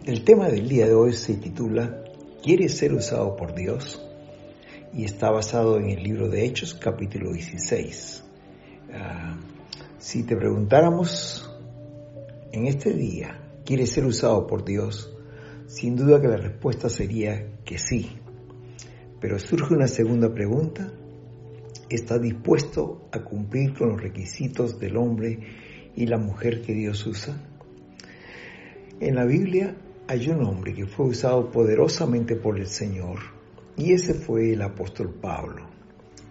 El tema del día de hoy se titula ¿Quieres ser usado por Dios? Y está basado en el libro de Hechos, capítulo 16. Si te preguntáramos en este día, ¿quieres ser usado por Dios? Sin duda que la respuesta sería que sí. Pero surge una segunda pregunta. ¿Estás dispuesto a cumplir con los requisitos del hombre y la mujer que Dios usa? En la Biblia hay un hombre que fue usado poderosamente por el Señor, y ese fue el apóstol Pablo.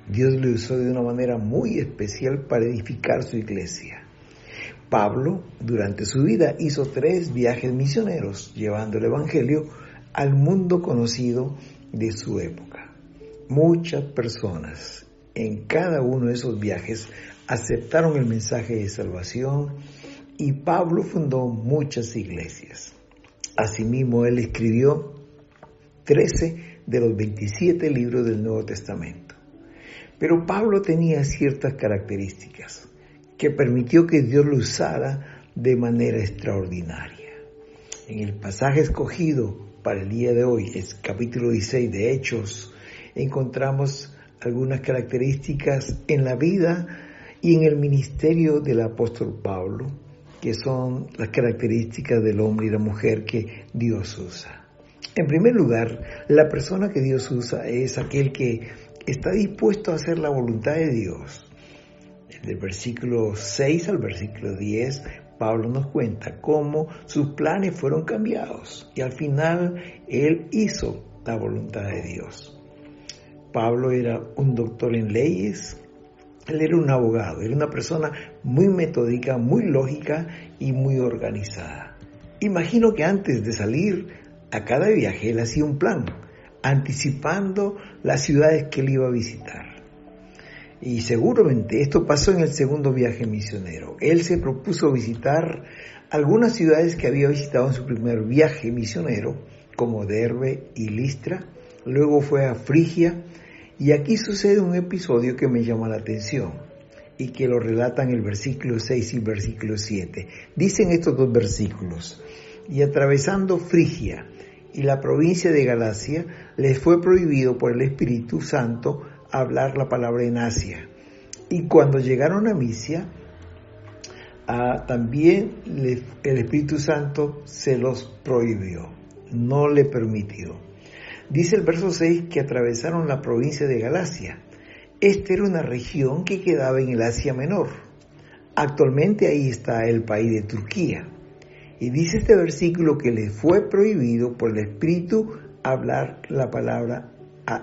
Dios le usó de una manera muy especial para edificar su iglesia. Pablo, durante su vida, hizo 3 viajes misioneros, llevando el evangelio al mundo conocido de su época. Muchas personas en cada uno de esos viajes aceptaron el mensaje de salvación, y Pablo fundó muchas iglesias. Asimismo, él escribió 13 de los 27 libros del Nuevo Testamento. Pero Pablo tenía ciertas características que permitió que Dios lo usara de manera extraordinaria. En el pasaje escogido para el día de hoy, es capítulo 16 de Hechos, encontramos algunas características en la vida y en el ministerio del apóstol Pablo, que son las características del hombre y la mujer que Dios usa. En primer lugar, la persona que Dios usa es aquel que está dispuesto a hacer la voluntad de Dios. Del versículo 6 al versículo 10, Pablo nos cuenta cómo sus planes fueron cambiados y al final él hizo la voluntad de Dios. Pablo era un doctor en leyes. Él era un abogado, era una persona muy metódica, muy lógica y muy organizada. Imagino que antes de salir a cada viaje, él hacía un plan, anticipando las ciudades que él iba a visitar. Y seguramente esto pasó en el segundo viaje misionero. Él se propuso visitar algunas ciudades que había visitado en su primer viaje misionero, como Derbe y Listra. Luego fue a Frigia. Y aquí sucede un episodio que me llama la atención y que lo relatan el versículo 6 y versículo 7. Dicen estos 2 versículos: y atravesando Frigia y la provincia de Galacia, les fue prohibido por el Espíritu Santo hablar la palabra en Asia. Y cuando llegaron a Misia, también el Espíritu Santo se los prohibió, no le permitió. Dice el verso 6 que atravesaron la provincia de Galacia. Esta era una región que quedaba en el Asia Menor. Actualmente ahí está el país de Turquía. Y dice este versículo que les fue prohibido por el Espíritu hablar la palabra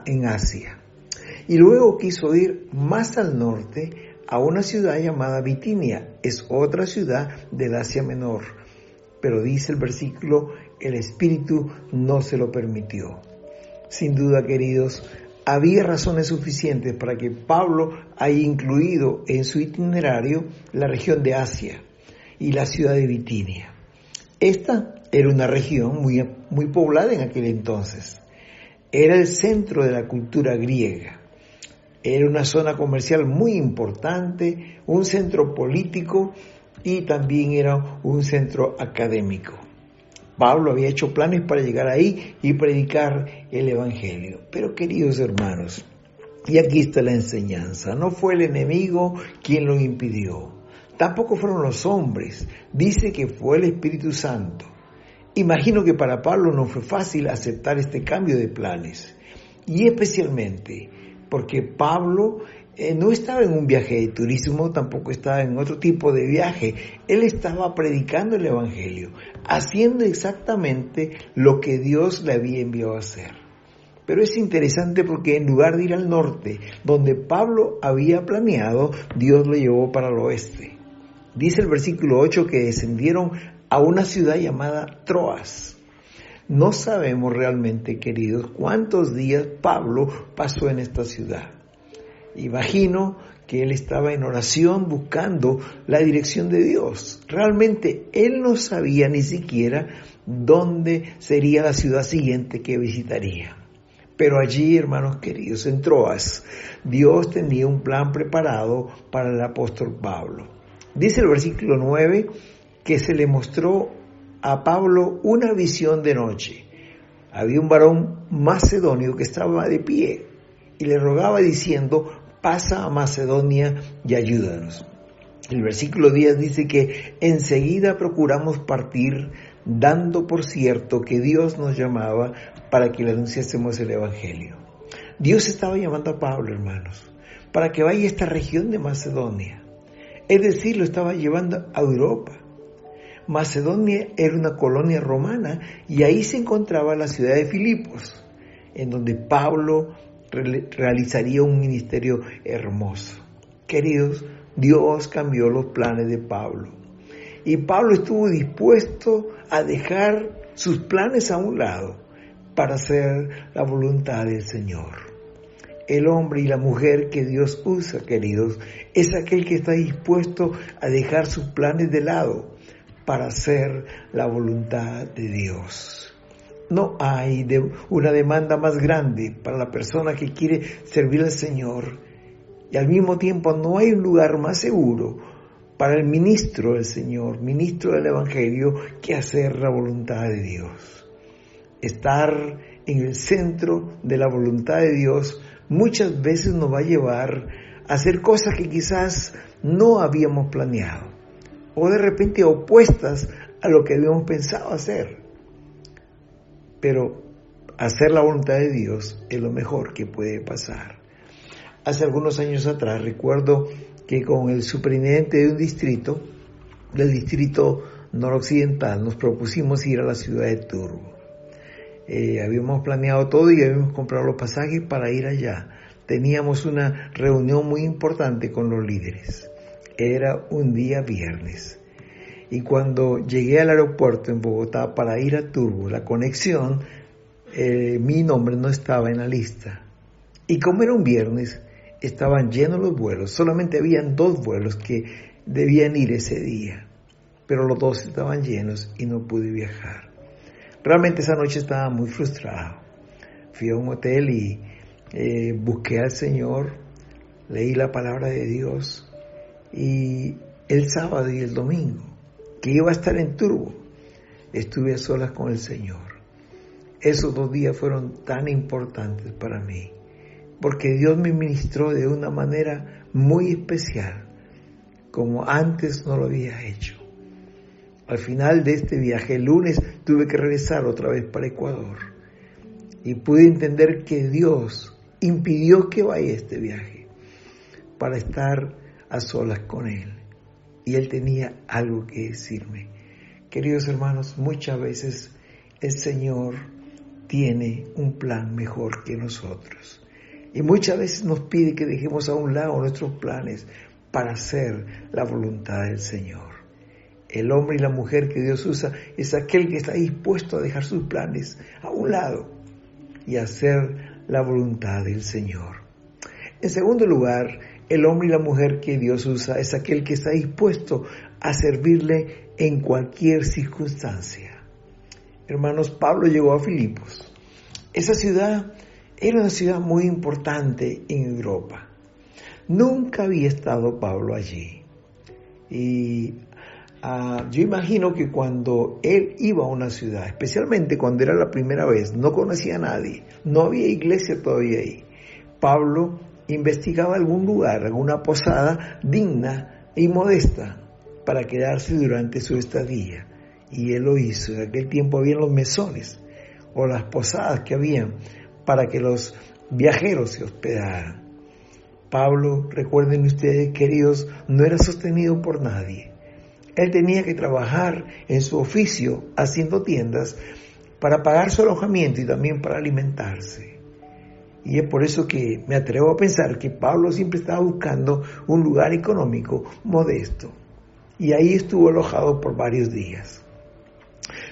en Asia. Y luego quiso ir más al norte a una ciudad llamada Bitinia. Es otra ciudad del Asia Menor. Pero dice el versículo, el Espíritu no se lo permitió. Sin duda, queridos, había razones suficientes para que Pablo haya incluido en su itinerario la región de Asia y la ciudad de Bitinia. Esta era una región muy poblada en aquel entonces. Era el centro de la cultura griega. Era una zona comercial muy importante, un centro político y también era un centro académico. Pablo había hecho planes para llegar ahí y predicar el evangelio. Pero queridos hermanos, y aquí está la enseñanza, no fue el enemigo quien lo impidió. Tampoco fueron los hombres, dice que fue el Espíritu Santo. Imagino que para Pablo no fue fácil aceptar este cambio de planes. Y especialmente porque Pablo no estaba en un viaje de turismo, tampoco estaba en otro tipo de viaje. Él estaba predicando el evangelio, haciendo exactamente lo que Dios le había enviado a hacer. Pero es interesante porque en lugar de ir al norte, donde Pablo había planeado, Dios lo llevó para el oeste. Dice el versículo 8 que descendieron a una ciudad llamada Troas. No sabemos realmente, queridos, cuántos días Pablo pasó en esta ciudad. Imagino que él estaba en oración buscando la dirección de Dios. Realmente él no sabía ni siquiera dónde sería la ciudad siguiente que visitaría. Pero allí, hermanos queridos, en Troas, Dios tenía un plan preparado para el apóstol Pablo. Dice el versículo 9 que se le mostró a Pablo una visión de noche. Había un varón macedonio que estaba de pie y le rogaba diciendo: pasa a Macedonia y ayúdanos. El versículo 10 dice que enseguida procuramos partir, dando por cierto que Dios nos llamaba para que le anunciásemos el Evangelio. Dios estaba llamando a Pablo, hermanos, para que vaya a esta región de Macedonia. Es decir, lo estaba llevando a Europa. Macedonia era una colonia romana y ahí se encontraba la ciudad de Filipos, en donde Pablo realizaría un ministerio hermoso. Queridos, Dios cambió los planes de Pablo. Y Pablo estuvo dispuesto a dejar sus planes a un lado para hacer la voluntad del Señor. El hombre y la mujer que Dios usa, queridos, es aquel que está dispuesto a dejar sus planes de lado para hacer la voluntad de Dios. No hay una demanda más grande para la persona que quiere servir al Señor, y al mismo tiempo no hay un lugar más seguro para el ministro del Señor, ministro del Evangelio, que hacer la voluntad de Dios. Estar en el centro de la voluntad de Dios muchas veces nos va a llevar a hacer cosas que quizás no habíamos planeado, o de repente opuestas a lo que habíamos pensado hacer. Pero hacer la voluntad de Dios es lo mejor que puede pasar. Hace algunos años atrás recuerdo que con el superintendente de un distrito, del distrito noroccidental, nos propusimos ir a la ciudad de Turbo. Habíamos planeado todo y habíamos comprado los pasajes para ir allá. Teníamos una reunión muy importante con los líderes. Era un día viernes. Y cuando llegué al aeropuerto en Bogotá para ir a Turbo, la conexión, mi nombre no estaba en la lista. Y como era un viernes, estaban llenos los vuelos. Solamente habían 2 vuelos que debían ir ese día, pero los 2 estaban llenos y no pude viajar. Realmente esa noche estaba muy frustrado. Fui a un hotel y busqué al Señor, leí la palabra de Dios, y el sábado y el domingo, que iba a estar en Turbo, estuve a solas con el Señor. Esos 2 días fueron tan importantes para mí, porque Dios me ministró de una manera muy especial, como antes no lo había hecho. Al final de este viaje, el lunes, tuve que regresar otra vez para Ecuador, y pude entender que Dios impidió que vaya a este viaje para estar a solas con Él, y Él tenía algo que decirme. Queridos hermanos, muchas veces el Señor tiene un plan mejor que nosotros. Y muchas veces nos pide que dejemos a un lado nuestros planes para hacer la voluntad del Señor. El hombre y la mujer que Dios usa es aquel que está dispuesto a dejar sus planes a un lado y hacer la voluntad del Señor. En segundo lugar, el hombre y la mujer que Dios usa es aquel que está dispuesto a servirle en cualquier circunstancia. Hermanos, Pablo llegó a Filipos. Esa ciudad era una ciudad muy importante en Europa. Nunca había estado Pablo allí. Y yo imagino que cuando él iba a una ciudad, especialmente cuando era la primera vez, no conocía a nadie, no había iglesia todavía ahí. Pablo investigaba algún lugar, alguna posada digna y modesta para quedarse durante su estadía. Y él lo hizo. En aquel tiempo había los mesones o las posadas que habían para que los viajeros se hospedaran. Pablo, recuerden ustedes, queridos, no era sostenido por nadie. Él tenía que trabajar en su oficio haciendo tiendas para pagar su alojamiento y también para alimentarse. Y es por eso que me atrevo a pensar que Pablo siempre estaba buscando un lugar económico modesto. Y ahí estuvo alojado por varios días.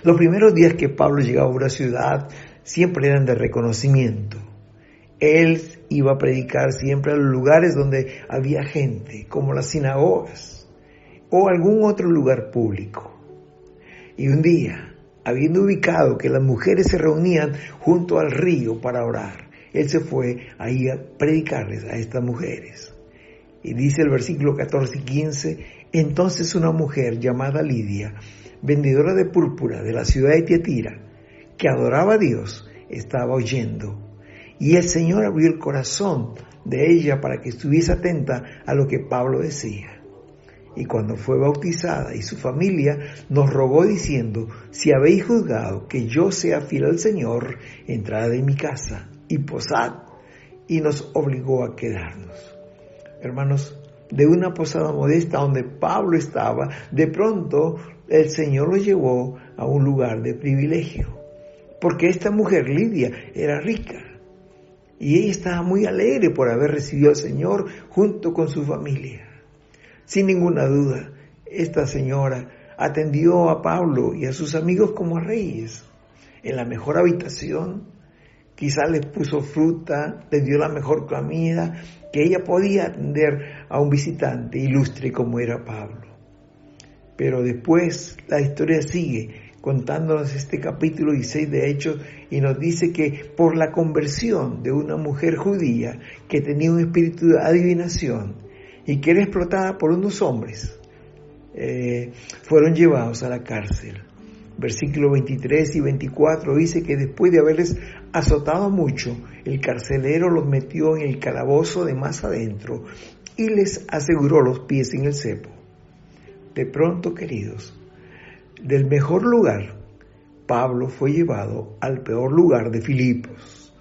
Los primeros días que Pablo llegaba a una ciudad siempre eran de reconocimiento. Él iba a predicar siempre a los lugares donde había gente, como las sinagogas o algún otro lugar público. Y un día, habiendo ubicado que las mujeres se reunían junto al río para orar, él se fue ahí a predicarles a estas mujeres. Y dice el versículo 14 y 15, entonces una mujer llamada Lidia, vendedora de púrpura de la ciudad de Tiatira, que adoraba a Dios, estaba oyendo. Y el Señor abrió el corazón de ella para que estuviese atenta a lo que Pablo decía. Y cuando fue bautizada y su familia nos rogó diciendo, si habéis juzgado que yo sea fiel al Señor, entrad en mi casa y posad. Y nos obligó a quedarnos. Hermanos, de una posada modesta donde Pablo estaba, de pronto el Señor lo llevó a un lugar de privilegio. Porque esta mujer, Lidia, era rica. Y ella estaba muy alegre por haber recibido al Señor junto con su familia. Sin ninguna duda, esta señora atendió a Pablo y a sus amigos como a reyes. En la mejor habitación, quizás les puso fruta, les dio la mejor comida que ella podía atender a un visitante ilustre como era Pablo. Pero después la historia sigue contándonos este capítulo 16 de Hechos y nos dice que por la conversión de una mujer judía que tenía un espíritu de adivinación y que era explotada por unos hombres, fueron llevados a la cárcel. Versículos 23 y 24 dice que después de haberles azotado mucho, el carcelero los metió en el calabozo de más adentro y les aseguró los pies en el cepo. De pronto, queridos, del mejor lugar, Pablo fue llevado al peor lugar de Filipos.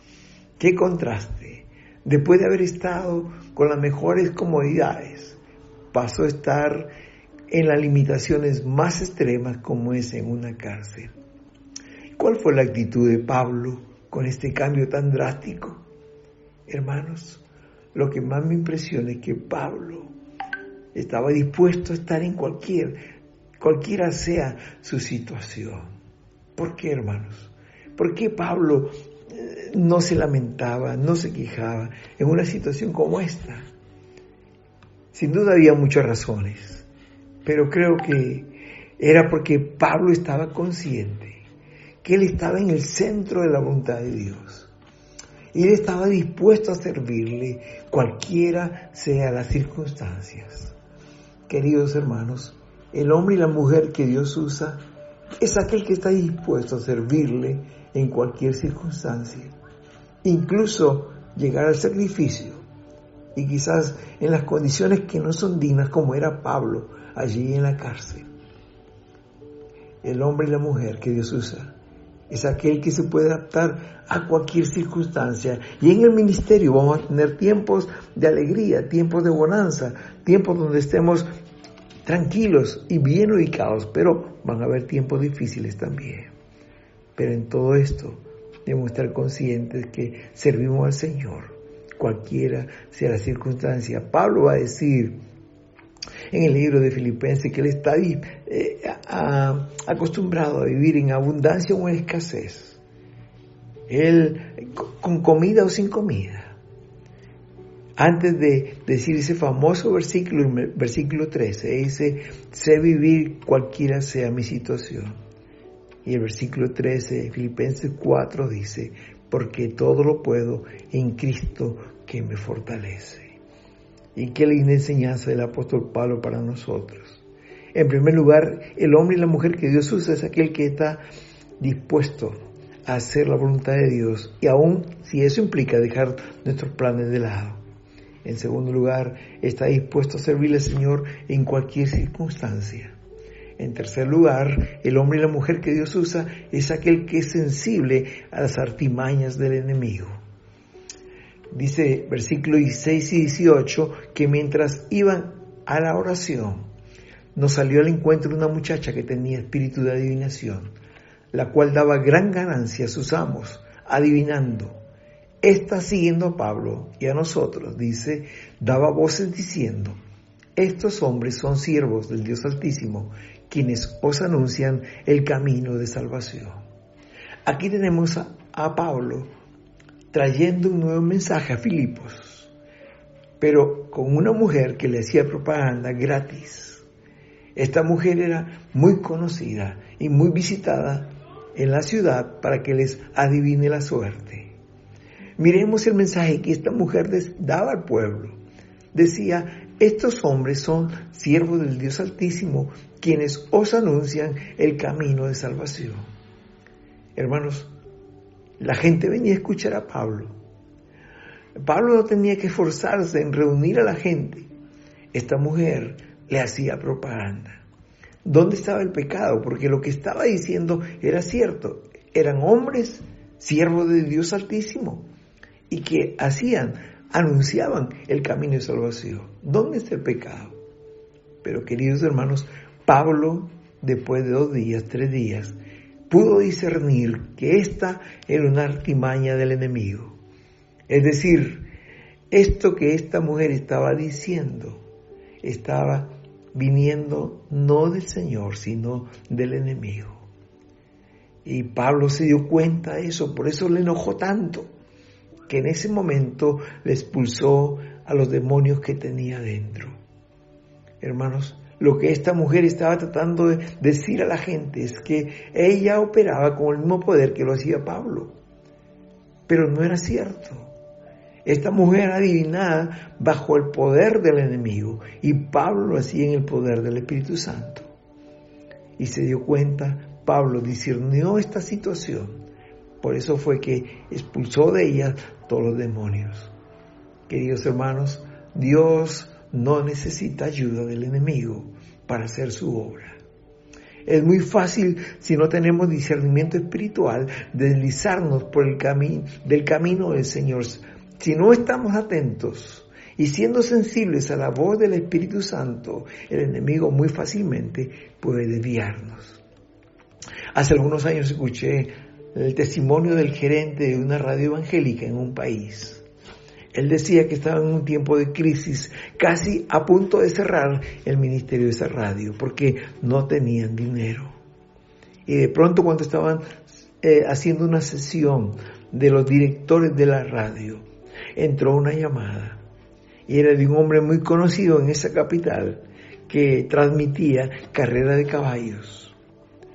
¡Qué contraste! Después de haber estado con las mejores comodidades, pasó a estar en las limitaciones más extremas como es en una cárcel. ¿Cuál fue la actitud de Pablo con este cambio tan drástico? Hermanos, lo que más me impresiona es que Pablo estaba dispuesto a estar en cualquiera sea su situación. ¿Por qué, hermanos? ¿Por qué Pablo no se lamentaba, no se quejaba en una situación como esta? Sin duda había muchas razones, pero creo que era porque Pablo estaba consciente que él estaba en el centro de la voluntad de Dios. Y él estaba dispuesto a servirle cualquiera sea las circunstancias. Queridos hermanos, el hombre y la mujer que Dios usa es aquel que está dispuesto a servirle en cualquier circunstancia, incluso llegar al sacrificio, y quizás en las condiciones que no son dignas como era Pablo allí en la cárcel. El hombre y la mujer que Dios usa es aquel que se puede adaptar a cualquier circunstancia, y en el ministerio vamos a tener tiempos de alegría, tiempos de bonanza, tiempos donde estemos tranquilos y bien ubicados, pero van a haber tiempos difíciles también. Pero en todo esto debemos estar conscientes que servimos al Señor, cualquiera sea la circunstancia. Pablo va a decir en el libro de Filipenses que él está acostumbrado a vivir en abundancia o en escasez. Él con comida o sin comida. Antes de decir ese famoso versículo, en el versículo 13, dice, sé vivir cualquiera sea mi situación. Y el versículo 13 de Filipenses 4 dice, porque todo lo puedo en Cristo que me fortalece. Y qué linda enseñanza del apóstol Pablo para nosotros. En primer lugar, el hombre y la mujer que Dios usa es aquel que está dispuesto a hacer la voluntad de Dios, y aun si eso implica dejar nuestros planes de lado. En segundo lugar, está dispuesto a servirle al Señor en cualquier circunstancia. En tercer lugar, el hombre y la mujer que Dios usa es aquel que es sensible a las artimañas del enemigo. Dice versículos 16 y 18 que mientras iban a la oración, nos salió al encuentro una muchacha que tenía espíritu de adivinación, la cual daba gran ganancia a sus amos, adivinando. Esta, siguiendo a Pablo y a nosotros, dice, daba voces diciendo, estos hombres son siervos del Dios Altísimo, quienes os anuncian el camino de salvación. Aquí tenemos a Pablo trayendo un nuevo mensaje a Filipos, pero con una mujer que le hacía propaganda gratis. Esta mujer era muy conocida y muy visitada en la ciudad para que les adivine la suerte. Miremos el mensaje que esta mujer daba al pueblo. Decía, estos hombres son siervos del Dios Altísimo, quienes os anuncian el camino de salvación. Hermanos, la gente venía a escuchar a Pablo. Pablo no tenía que esforzarse en reunir a la gente. Esta mujer le hacía propaganda. ¿Dónde estaba el pecado? Porque lo que estaba diciendo era cierto. Eran hombres, siervos de Dios Altísimo, y que anunciaban el camino de salvación. ¿Dónde está el pecado? Pero, queridos hermanos, Pablo, después de 2 días, 3 días, pudo discernir que esta era una artimaña del enemigo. Es decir, esto que esta mujer estaba diciendo estaba viniendo no del Señor, sino del enemigo. Y Pablo se dio cuenta de eso, por eso le enojó tanto, que en ese momento le expulsó a los demonios que tenía dentro. Hermanos, lo que esta mujer estaba tratando de decir a la gente es que ella operaba con el mismo poder que lo hacía Pablo. Pero no era cierto. Esta mujer adivinaba bajo el poder del enemigo y Pablo lo hacía en el poder del Espíritu Santo. Y se dio cuenta, Pablo discernió esta situación. Por eso fue que expulsó de ella todos los demonios. Queridos hermanos, Dios no necesita ayuda del enemigo para hacer su obra. Es muy fácil, si no tenemos discernimiento espiritual, deslizarnos por el camino del Señor. Si no estamos atentos y siendo sensibles a la voz del Espíritu Santo, el enemigo muy fácilmente puede desviarnos. Hace algunos años escuché el testimonio del gerente de una radio evangélica en un país. Él decía que estaba en un tiempo de crisis, casi a punto de cerrar el ministerio de esa radio, porque no tenían dinero. Y de pronto, cuando estaban haciendo una sesión de los directores de la radio, entró una llamada. Y era de un hombre muy conocido en esa capital, que transmitía carreras de caballos,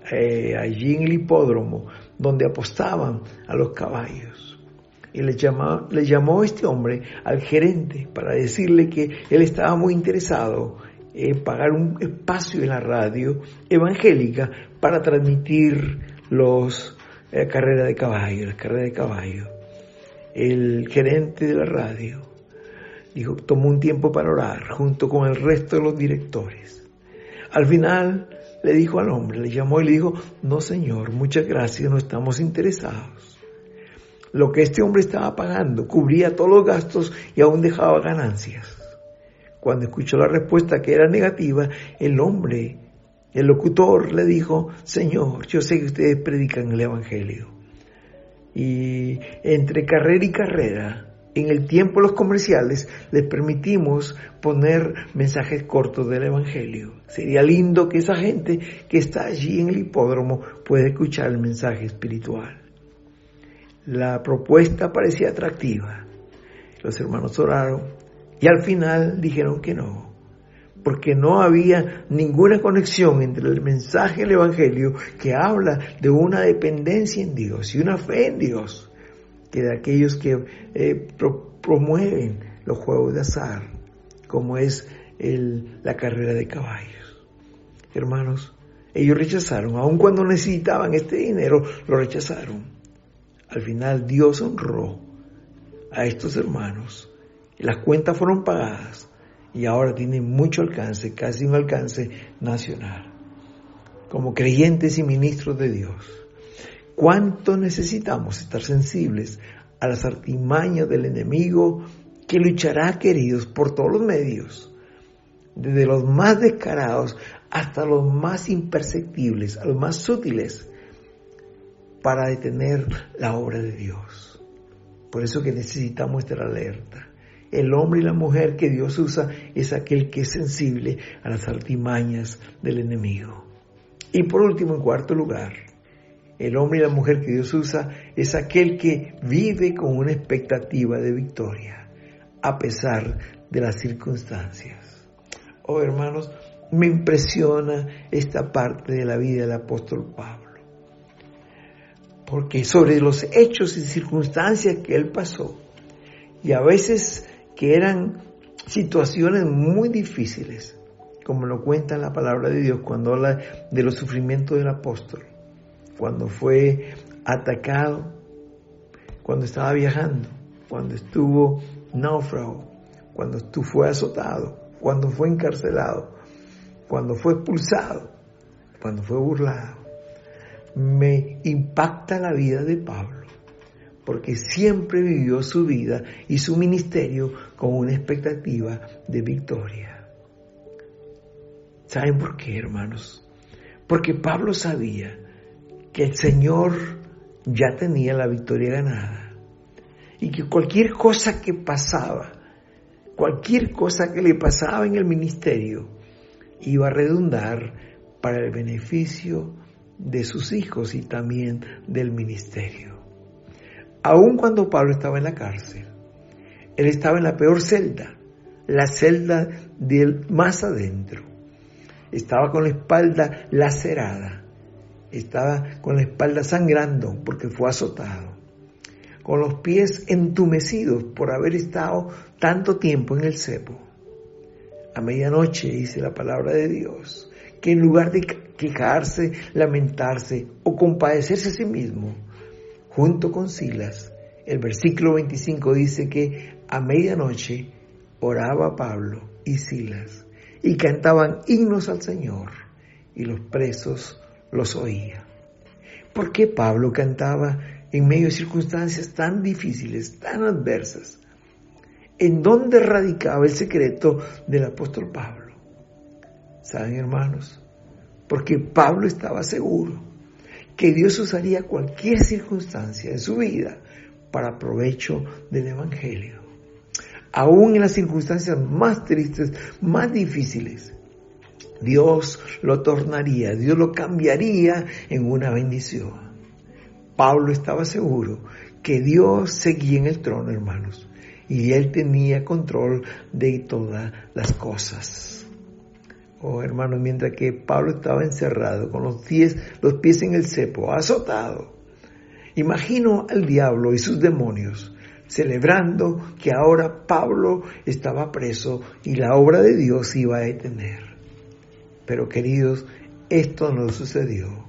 allí en el hipódromo, donde apostaban a los caballos. Y le llamó este hombre al gerente para decirle que él estaba muy interesado en pagar un espacio en la radio evangélica para transmitir las carreras de caballo. El gerente de la radio tomó un tiempo para orar junto con el resto de los directores. Al final le dijo al hombre, le llamó y le dijo: no señor, muchas gracias, no estamos interesados. Lo que este hombre estaba pagando cubría todos los gastos y aún dejaba ganancias. Cuando escuchó la respuesta, que era negativa, el locutor le dijo: Señor, yo sé que ustedes predican el Evangelio. Y entre carrera y carrera, en el tiempo de los comerciales, les permitimos poner mensajes cortos del Evangelio. Sería lindo que esa gente que está allí en el hipódromo pueda escuchar el mensaje espiritual. La propuesta parecía atractiva. Los hermanos oraron y al final dijeron que no, porque no había ninguna conexión entre el mensaje del Evangelio, que habla de una dependencia en Dios y una fe en Dios, que de aquellos que promueven los juegos de azar, como es la carrera de caballos. Hermanos, ellos rechazaron, aun cuando necesitaban este dinero, lo rechazaron. Al final Dios honró a estos hermanos. Las cuentas fueron pagadas y ahora tienen mucho alcance, casi un alcance nacional. Como creyentes y ministros de Dios, ¿cuánto necesitamos estar sensibles a las artimañas del enemigo que luchará, queridos, por todos los medios, desde los más descarados hasta los más imperceptibles, a los más sutiles, para detener la obra de Dios? Por eso que necesitamos estar alerta. El hombre y la mujer que Dios usa es aquel que es sensible a las artimañas del enemigo. Y por último, en cuarto lugar, el hombre y la mujer que Dios usa es aquel que vive con una expectativa de victoria, a pesar de las circunstancias. Oh, hermanos, me impresiona esta parte de la vida del apóstol Pablo. Porque sobre los hechos y circunstancias que él pasó, y a veces que eran situaciones muy difíciles, como lo cuenta la palabra de Dios cuando habla de los sufrimientos del apóstol, cuando fue atacado, cuando estaba viajando, cuando estuvo náufrago, cuando fue azotado, cuando fue encarcelado, cuando fue expulsado, cuando fue burlado. Me impacta la vida de Pablo, porque siempre vivió su vida y su ministerio con una expectativa de victoria. ¿Saben por qué, hermanos? Porque Pablo sabía que el Señor ya tenía la victoria ganada y que cualquier cosa que pasaba, cualquier cosa que le pasaba en el ministerio, iba a redundar para el beneficio de sus hijos y también del ministerio. Aun cuando Pablo estaba en la cárcel, él estaba en la peor celda, la celda del más adentro. Estaba con la espalda lacerada, estaba con la espalda sangrando porque fue azotado, con los pies entumecidos por haber estado tanto tiempo en el cepo. A medianoche, dice la palabra de Dios, que en lugar de quejarse, lamentarse o compadecerse a sí mismo, junto con Silas, el versículo 25 dice que a medianoche oraba Pablo y Silas y cantaban himnos al Señor y los presos los oían. ¿Por qué Pablo cantaba en medio de circunstancias tan difíciles, tan adversas? ¿En dónde radicaba el secreto del apóstol Pablo? ¿Saben, hermanos? Porque Pablo estaba seguro que Dios usaría cualquier circunstancia de su vida para provecho del Evangelio. Aún en las circunstancias más tristes, más difíciles, Dios lo tornaría, Dios lo cambiaría en una bendición. Pablo estaba seguro que Dios seguía en el trono, hermanos, y él tenía control de todas las cosas. Oh, hermanos, mientras que Pablo estaba encerrado con los pies en el cepo, azotado, imagino al diablo y sus demonios celebrando que ahora Pablo estaba preso y la obra de Dios se iba a detener. Pero, queridos, esto no sucedió.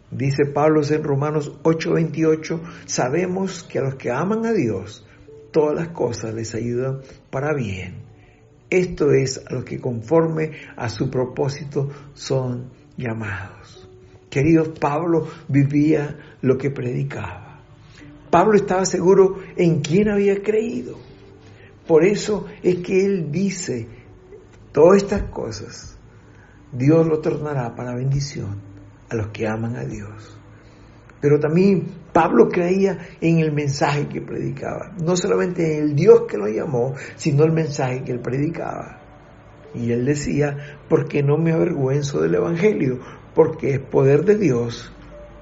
Dice Pablo en Romanos 8:28, sabemos que a los que aman a Dios, todas las cosas les ayudan para bien. Esto es, a los que conforme a su propósito son llamados. Queridos, Pablo vivía lo que predicaba. Pablo estaba seguro en quién había creído. Por eso es que él dice todas estas cosas. Dios lo tornará para bendición a los que aman a Dios. Pero también Pablo creía en el mensaje que predicaba. No solamente en el Dios que lo llamó, sino el mensaje que él predicaba. Y él decía, porque no me avergüenzo del Evangelio, porque es poder de Dios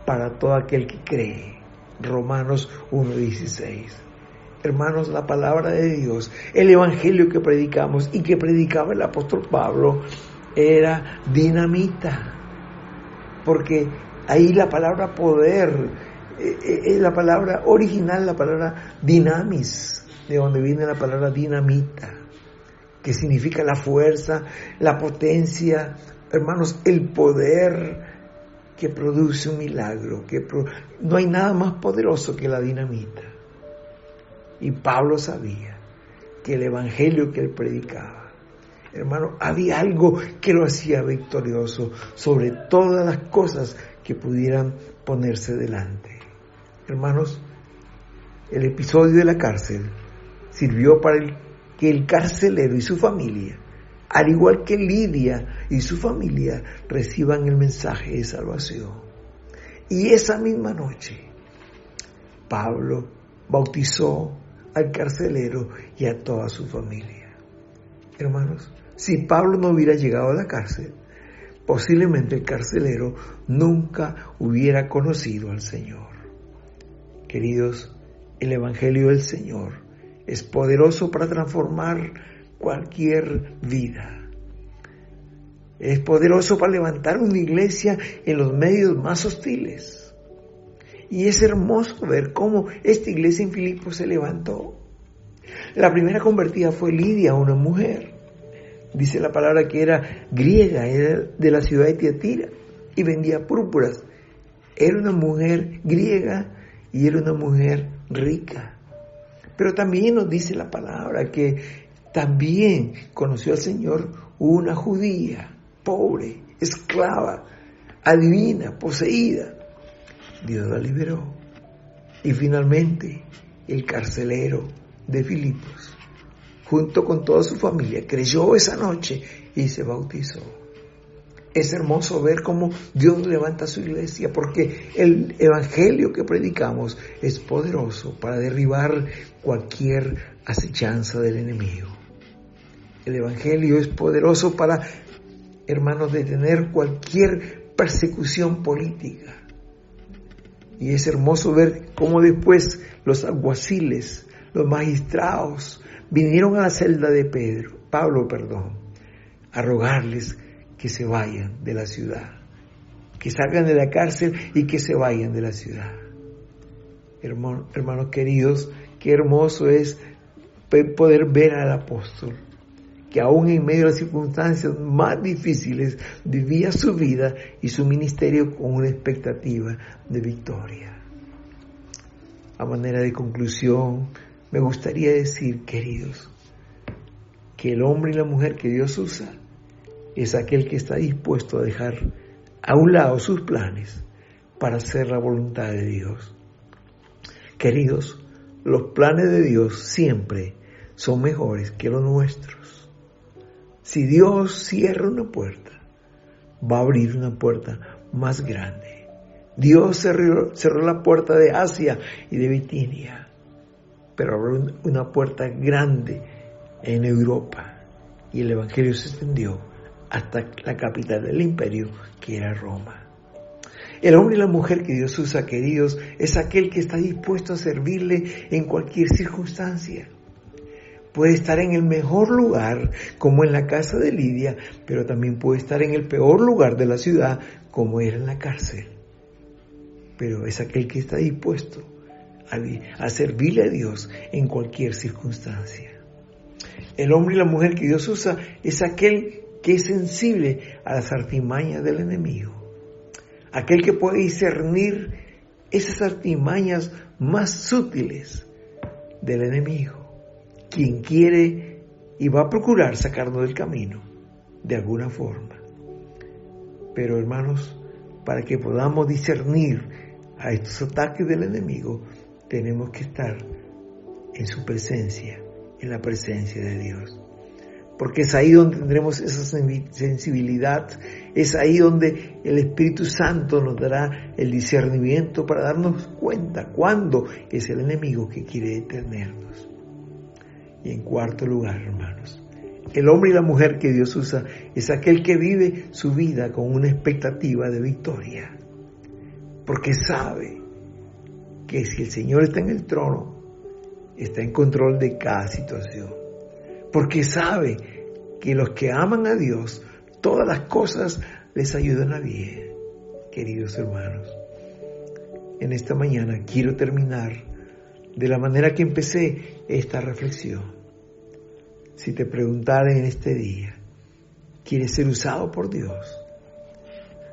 para todo aquel que cree. Romanos 1:16. Hermanos, la palabra de Dios, el Evangelio que predicamos y que predicaba el apóstol Pablo, era dinamita. Porque ahí la palabra poder, la palabra original, la palabra dinamis, de donde viene la palabra dinamita, que significa la fuerza, la potencia, hermanos, el poder que produce un milagro, no hay nada más poderoso que la dinamita. Y Pablo sabía que el evangelio que él predicaba, hermano, había algo que lo hacía victorioso sobre todas las cosas que pudieran ponerse delante. Hermanos, el episodio de la cárcel sirvió para que el carcelero y su familia, al igual que Lidia y su familia, reciban el mensaje de salvación. Y esa misma noche, Pablo bautizó al carcelero y a toda su familia. Hermanos, si Pablo no hubiera llegado a la cárcel, posiblemente el carcelero nunca hubiera conocido al Señor. Queridos, el Evangelio del Señor es poderoso para transformar cualquier vida. Es poderoso para levantar una iglesia en los medios más hostiles. Y es hermoso ver cómo esta iglesia en Filipos se levantó. La primera convertida fue Lidia, una mujer. Dice la palabra que era griega, era de la ciudad de Tiatira y vendía púrpuras. Era una mujer griega y era una mujer rica. Pero también nos dice la palabra que también conoció al Señor una judía, pobre, esclava, adivina, poseída. Dios la liberó. Y finalmente el carcelero de Filipos, junto con toda su familia, creyó esa noche y se bautizó. Es hermoso ver cómo Dios levanta su iglesia, porque el evangelio que predicamos es poderoso para derribar cualquier acechanza del enemigo. El evangelio es poderoso para, hermanos, detener cualquier persecución política. Y es hermoso ver cómo después los alguaciles, los magistrados, vinieron a la celda de Pablo, a rogarles que se vayan de la ciudad, que salgan de la cárcel y que se vayan de la ciudad. Hermanos queridos, qué hermoso es poder ver al apóstol, que aún en medio de las circunstancias más difíciles vivía su vida y su ministerio con una expectativa de victoria. A manera de conclusión, me gustaría decir, queridos, que el hombre y la mujer que Dios usa es aquel que está dispuesto a dejar a un lado sus planes para hacer la voluntad de Dios. Queridos, los planes de Dios siempre son mejores que los nuestros. Si Dios cierra una puerta, va a abrir una puerta más grande. Dios cerró la puerta de Asia y de Bitinia, pero abrió una puerta grande en Europa y el evangelio se extendió hasta la capital del imperio, que era Roma. El hombre y la mujer que Dios usa, queridos, es aquel que está dispuesto a servirle en cualquier circunstancia. Puede estar en el mejor lugar, como en la casa de Lidia, pero también puede estar en el peor lugar de la ciudad, como era en la cárcel. Pero es aquel que está dispuesto a servirle a Dios en cualquier circunstancia. El hombre y la mujer que Dios usa es aquel que es sensible a las artimañas del enemigo. Aquel que puede discernir esas artimañas más sutiles del enemigo. Quien quiere y va a procurar sacarnos del camino de alguna forma. Pero hermanos, para que podamos discernir a estos ataques del enemigo, tenemos que estar en su presencia, en la presencia de Dios. Porque es ahí donde tendremos esa sensibilidad, es ahí donde el Espíritu Santo nos dará el discernimiento para darnos cuenta cuándo es el enemigo que quiere detenernos. Y en cuarto lugar, hermanos, el hombre y la mujer que Dios usa es aquel que vive su vida con una expectativa de victoria. Porque sabe que si el Señor está en el trono, está en control de cada situación. Porque sabe que los que aman a Dios, todas las cosas les ayudan a bien. Queridos hermanos, en esta mañana quiero terminar de la manera que empecé esta reflexión. Si te preguntara en este día, ¿quieres ser usado por Dios?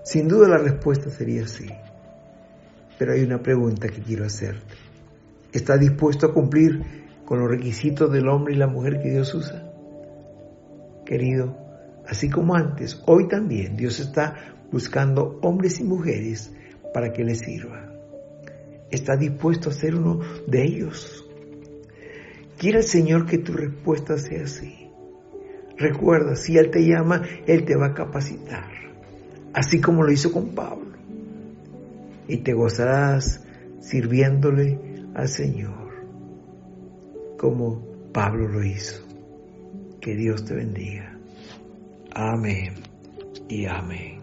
Sin duda la respuesta sería sí. Pero hay una pregunta que quiero hacerte. ¿Estás dispuesto a cumplir con los requisitos del hombre y la mujer que Dios usa? Querido, así como antes, hoy también Dios está buscando hombres y mujeres para que le sirva. ¿Estás dispuesto a ser uno de ellos? Quiera el Señor que tu respuesta sea sí. Recuerda, si Él te llama, Él te va a capacitar, así como lo hizo con Pablo. Y te gozarás sirviéndole al Señor, como Pablo lo hizo. Que Dios te bendiga. Amén y amén.